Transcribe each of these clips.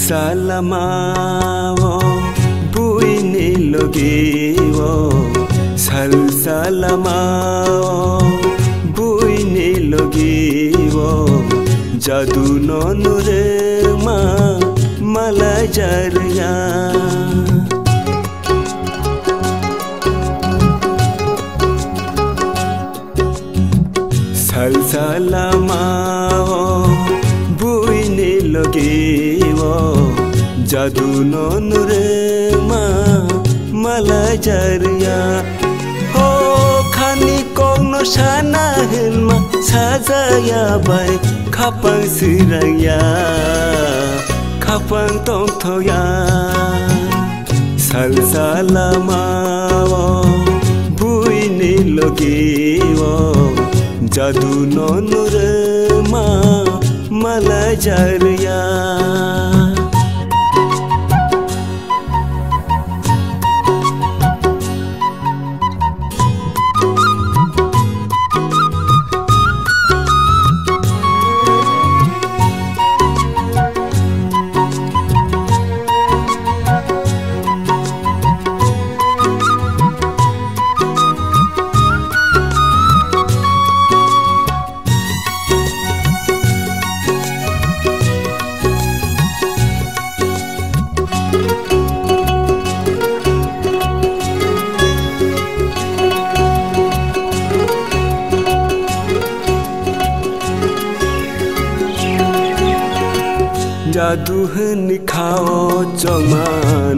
salsalamawo buini logiwo salsalamawo buini logiwo jadu nonure ma malajarya salsalamawo buini logiwo jadu nonure ma malajarya ho khani kongno sana hilma sajaya bai khapang siraya khapang tong thoya salsalamawo buini logiwo jadu nonure ma malajarya jadu hni khao choma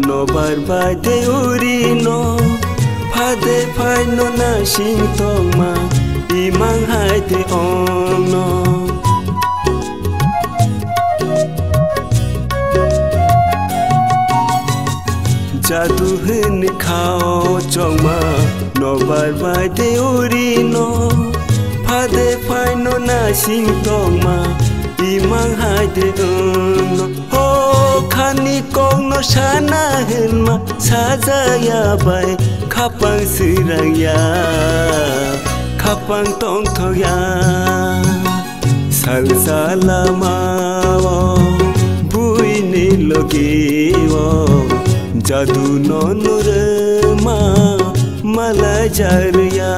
no barba de urino phade phai no na sing toma imang hai de ono jadu hni khao choma no barba de urino phade phai no na sing toma imang hai de ono ho khani kongno sana hilma sajaya bai khapang siraya khapang tong thoya salsalamawo buini logiwo jadu nonure ma malajarya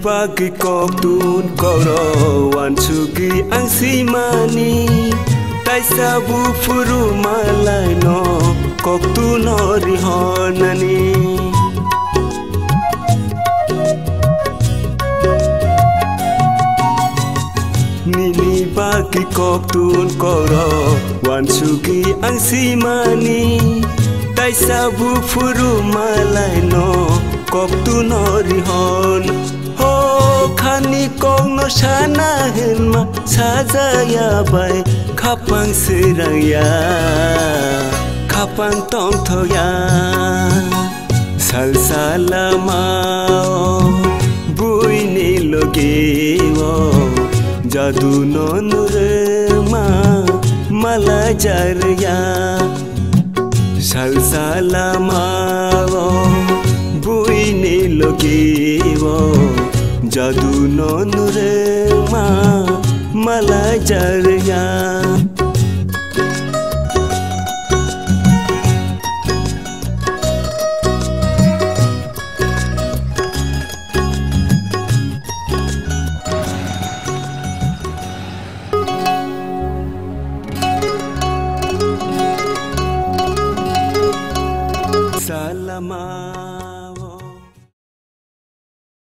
Pagi koktun koro wansugi angsimani tai sabu furu malai no koktun orihonani nini pagi koktun koro wansugi angsimani tai sabu furu malai no koktun orihon ho khani kongno sana hilma sajaya bai khapang siraya khapang tong thoya salsalamawo buini logiwo jadu nonure ma malajarya salsalamawo buini logiwo jadu nonure ma malajarya salama